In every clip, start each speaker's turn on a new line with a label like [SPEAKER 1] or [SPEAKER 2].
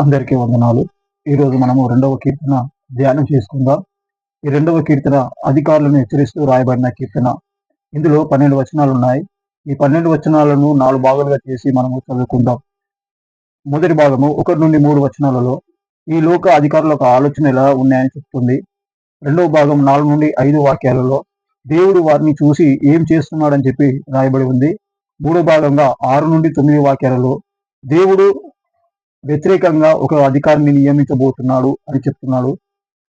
[SPEAKER 1] అందరికీ వందనాలు. ఈరోజు మనము రెండవ కీర్తన ధ్యానం చేసుకుందాం. ఈ రెండవ కీర్తన అధికారులను హెచ్చరిస్తూ రాయబడిన కీర్తన. ఇందులో 12 వచనాలు ఉన్నాయి. ఈ 12 వచనాలను 4 భాగాలుగా చేసి మనము చదువుకుందాం. మొదటి భాగము 1 నుండి 3 వచనాలలో ఈ లోక అధికారుల యొక్క ఆలోచన ఎలా ఉన్నాయని చెప్తుంది. రెండవ భాగం 4 నుండి 5 వాక్యాలలో దేవుడు వారిని చూసి ఏం చేస్తున్నాడని చెప్పి రాయబడి ఉంది. మూడో భాగంగా 6 నుండి 9 వాక్యాలలో దేవుడు వ్యతిరేకంగా ఒక అధికారిని నియమించబోతున్నాడు అని చెప్తున్నాడు.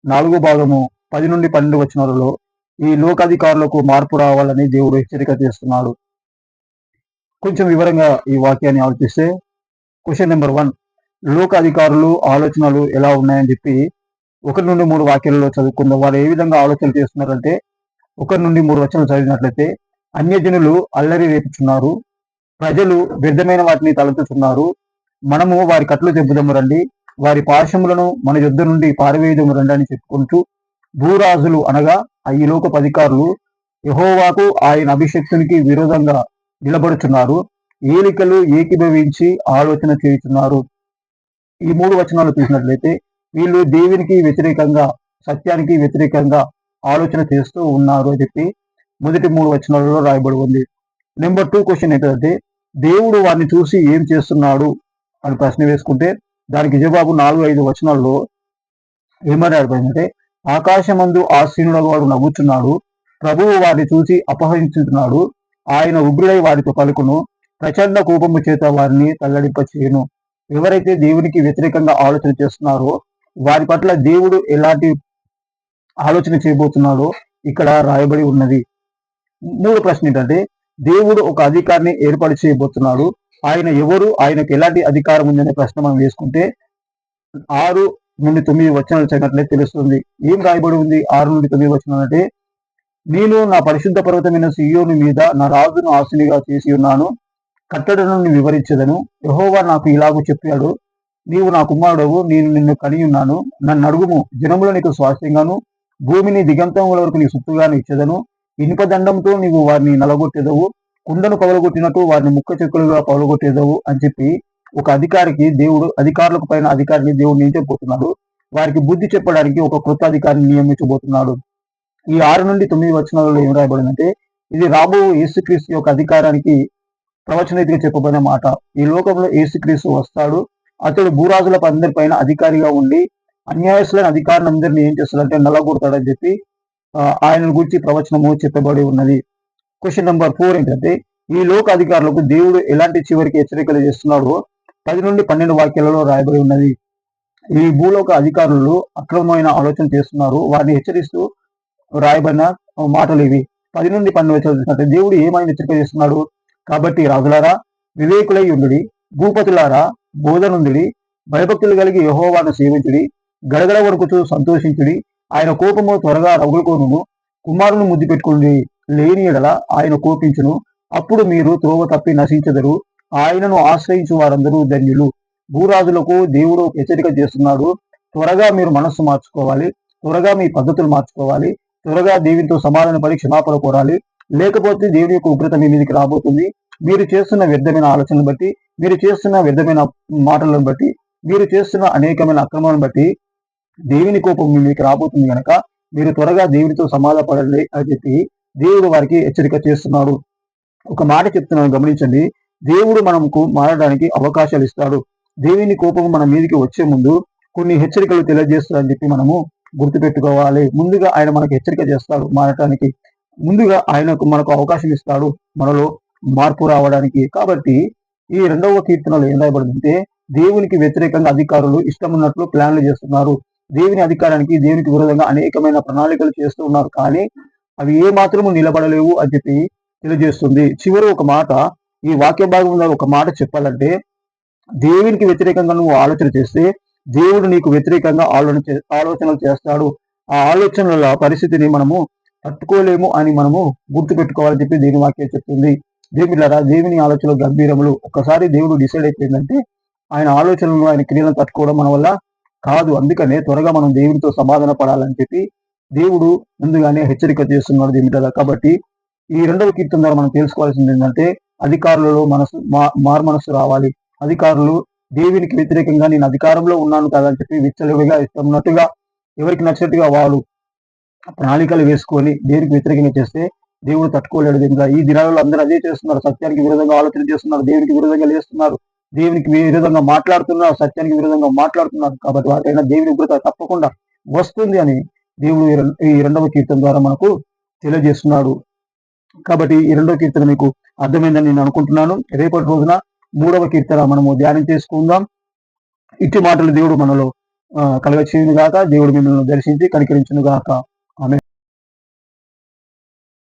[SPEAKER 1] నాలుగో భాగము 10 నుండి 12 వచనాలలో ఈ లోకాధికారులకు మార్పు రావాలని దేవుడు హెచ్చరిక చేస్తున్నాడు. కొంచెం వివరంగా ఈ వాక్యాన్ని ఆలోచిస్తే, క్వశ్చన్ నెంబర్ 1, లోక అధికారులు ఆలోచనలు ఎలా ఉన్నాయని చెప్పి 1 నుండి 3 వాక్యాలలో చదువుకుందాం. వారు ఏ విధంగా ఆలోచనలు చేస్తున్నారంటే, 1 నుండి 3 వచనాలు చదివినట్లయితే, అన్యజనులు అల్లరి రేపుచున్నారు, ప్రజలు వ్యర్థమైన వాటిని తలచుతున్నారు, మనము వారి కట్లు తెంపుదము రండి, వారి పాశములను మన యుద్ధ నుండి పారవేయదము రండి అని చెప్పుకుంటూ భూరాజులు అనగా ఈ లోకపు అధికారులు యెహోవాకు ఆయన అభిషక్తునికి విరోధంగా నిలబడుతున్నారు, ఏలికలు ఏకీభవించి ఆలోచన చేయుచున్నారు. ఈ 3 వచనాలు చూసినట్లయితే వీళ్ళు దేవునికి వ్యతిరేకంగా, సత్యానికి వ్యతిరేకంగా ఆలోచన చేస్తూ ఉన్నారు అని చెప్పి మొదటి 3 వచనాలలో రాయబడి ఉంది. నెంబర్ 2 క్వశ్చన్ ఏంటంటే, దేవుడు వారిని చూసి ఏం చేస్తున్నాడు అని ప్రశ్న వేసుకుంటే దానికి జవాబు 4-5 వచనాల్లో ఏమని రాయబడిందంటే, ఆకాశమందు ఆసీనుడు వాడు నవ్వుచున్నాడు, ప్రభువు వారిని చూసి అపహరించుతున్నాడు, ఆయన ఉగ్రుడై వారితో పలుకును, ప్రచండ కోపము చేత వారిని తల్లడింప చేయను. ఎవరైతే దేవునికి వ్యతిరేకంగా ఆలోచన చేస్తున్నారో వారి పట్ల దేవుడు ఎలాంటి ఆలోచన చేయబోతున్నాడో ఇక్కడ రాయబడి ఉన్నది. 3 ప్రశ్న ఏంటంటే, దేవుడు ఒక అధికారిని ఏర్పాటు చేయబోతున్నాడు, ఆయన ఎవరు, ఆయనకు ఎలాంటి అధికారం ఉందనే ప్రశ్న మనం వేసుకుంటే 6 నుండి 9 వచనాలు చదివినట్లయితే తెలుస్తుంది. ఏం రాయబడి ఉంది 6 నుండి 9 వచనాలు అంటే, నేను నా పరిశుద్ధ పర్వతమైన సియోను మీద నా రాజును ఆశనిగా చేసి ఉన్నాను, కట్టడను వివరించదను, యెహోవా నాకు ఇలాగూ చెప్పాడు, నీవు నా కుమారుడవు, నేను నిన్ను కని ఉన్నాను, నన్ను అడుగుము, జనములు నీకు స్వాస్థ్యంగాను భూమిని దిగంతముల వరకు నీ సొత్తుగాను ఇచ్చదను, ఇనుప దండంతో నీవు వారిని నలగొట్టెదవు, కుండను పగలగొట్టినట్టు వారిని ముక్క చెక్కులుగా పగలగొట్టేదవు అని చెప్పి ఒక అధికారికి దేవుడు, అధికారులకు పైన అధికారిని దేవుడు నియమించబోతున్నాడు. వారికి బుద్ధి చెప్పడానికి ఒక కొత్త అధికారిని నియమించబోతున్నాడు. ఈ 6 నుండి 9 వచనాలలో ఏం రాయబడిందంటే, ఇది రాబో యేసుక్రీస్తు యొక్క అధికారానికి ప్రవచనరీతిగా చెప్పబడిన మాట. ఈ లోకంలో యేసుక్రీస్తు వస్తాడు, అతడు భూరాజుల అందరిపైన అధికారిగా ఉండి అన్యాయస్తులైన అధికారులను అందరినీ ఏం చేస్తాడంటే నల్లగొడతాడని చెప్పి ఆయన గురించి ప్రవచనము చెప్పబడి ఉన్నది. క్వశ్చన్ నెంబర్ 4 ఏంటంటే, ఈ లోక అధికారులకు దేవుడు ఎలాంటి చివరికి హెచ్చరికలు చేస్తున్నాడో 10 నుండి 12 వాక్యాలలో రాయబడి ఉన్నది. ఈ భూలోక అధికారులు అక్రమమైన ఆలోచన చేస్తున్నారు, వారిని హెచ్చరిస్తూ రాయబడిన మాటలు ఇవి. 10 నుండి 12 వచనాలు చూసినట్లయితే దేవుడు ఏమైనా హెచ్చరిక చేస్తున్నాడు, కాబట్టి రాజులారా వివేకులై ఉండుడి, భూపతులారా బోధనుందుడి, భయభక్తులు కలిగి యెహోవాను సేవించుడి, గడగడ వణుకుచూ సంతోషించుడి, ఆయన కోపము త్వరగా రగులుకోనును, కుమారుని ముద్దు పెట్టుకుని లేని ఎడల ఆయన కోపించును, అప్పుడు మీరు త్రోవ తప్పి నశించెదరు, ఆయనను ఆశ్రయించు వారందరూ ధన్యులు. భూరాజులకు దేవుడు హెచ్చరిక చేస్తున్నాడు, త్వరగా మీరు మనస్సు మార్చుకోవాలి, త్వరగా మీ పద్ధతులు మార్చుకోవాలి, త్వరగా దేవునితో సమాధాన పడి క్షమాపణ కోరాలి, లేకపోతే దేవుని యొక్క ఉగ్రత మీ మీదకి రాబోతుంది. మీరు చేస్తున్న వ్యర్థమైన ఆలోచనలు బట్టి, మీరు చేస్తున్న వ్యర్థమైన మాటలను బట్టి, మీరు చేస్తున్న అనేకమైన అక్రమాలను బట్టి దేవుని కోపం మీ మీదకి రాబోతుంది కనుక మీరు త్వరగా దేవునితో సమాధాన పడండి అని చెప్పి దేవుడు వారికి హెచ్చరిక చేస్తున్నాడు. ఒక మాట చెప్తున్నాను గమనించండి, దేవుడు మనకు మారడానికి అవకాశాలు ఇస్తాడు. దేవుని కోపం మన మీదకి వచ్చే ముందు కొన్ని హెచ్చరికలు తెలియజేస్తాడని చెప్పి మనము గుర్తుపెట్టుకోవాలి. ముందుగా ఆయన మనకు హెచ్చరిక చేస్తాడు మారటానికి, ముందుగా ఆయనకు మనకు అవకాశం ఇస్తాడు మనలో మార్పు రావడానికి. కాబట్టి ఈ 2వ కీర్తనలో ఏం రాయబడిందంటే, దేవునికి వ్యతిరేకంగా అధికారులు ఇష్టం ఉన్నట్లు ప్లాన్లు చేస్తున్నారు, దేవుని అధికారానికి దేవునికి విరోధంగా అనేకమైన ప్రణాళికలు చేస్తూ ఉన్నారు, కానీ అవి ఏ మాత్రము నిలబడలేవు అని చెప్పి తెలియజేస్తుంది. చివరి ఒక మాట, ఈ వాక్య భాగంలో ఒక మాట చెప్పాలంటే, దేవునికి వ్యతిరేకంగా నువ్వు ఆలోచన చేస్తే దేవుడు నీకు వ్యతిరేకంగా ఆలోచనలు చేస్తాడు. ఆ ఆలోచనల పరిస్థితిని మనము తట్టుకోలేము అని మనము గుర్తుపెట్టుకోవాలని చెప్పి దేవుని వాక్యం చెప్తుంది. దేవులారా, దేవుని ఆలోచనలు గంభీరములు. ఒక్కసారి దేవుడు డిసైడ్ అయిపోయిందంటే ఆయన ఆలోచనలను, ఆయన క్రియలను తట్టుకోవడం మన వల్ల కాదు. అందుకనే త్వరగా మనం దేవునితో సమాధాన పడాలని చెప్పి దేవుడు ముందుగానే హెచ్చరిక చేస్తున్నాడు దేవుని. కాబట్టి ఈ 2వ కీర్తన ద్వారా మనం తెలుసుకోవాల్సింది ఏంటంటే, అధికారులలో మారు మనసు రావాలి. అధికారులు దేవునికి వ్యతిరేకంగా నేను అధికారంలో ఉన్నాను కదా అని చెప్పి విచ్చలవిడిగా ఇష్టం ఉన్నట్టుగా ఎవరికి నచ్చినట్టుగా వాళ్ళు ప్రణాళికలు వేసుకొని దేవునికి వ్యతిరేకంగా చేస్తే దేవుడు తట్టుకోలేడు. ఇంకా ఈ దినాలలో అందరూ అదే చేస్తున్నారు. సత్యానికి విరోధంగా ఆలోచన చేస్తున్నారు, దేవునికి విరోధంగా లేస్తున్నారు, దేవునికి విరోధంగా మాట్లాడుతున్నారు, సత్యానికి విరోధంగా మాట్లాడుతున్నారు. కాబట్టి వారికైనా దేవుని ఉగ్రత తప్పకుండా వస్తుంది అని దేవుడు ఈ 2వ కీర్తన ద్వారా మనకు తెలియజేస్తున్నాడు. కాబట్టి ఈ 2వ కీర్తన మీకు అర్థమైందని నేను అనుకుంటున్నాను. రేపటి రోజున 3వ కీర్తన మనము ధ్యానం చేసుకుందాం. ఇట్టి మాటలు దేవుడు మనలో కలగచేయును గాక. దేవుడు మిమ్మల్ని దర్శించి కనికరించును గాక. ఆమేన్.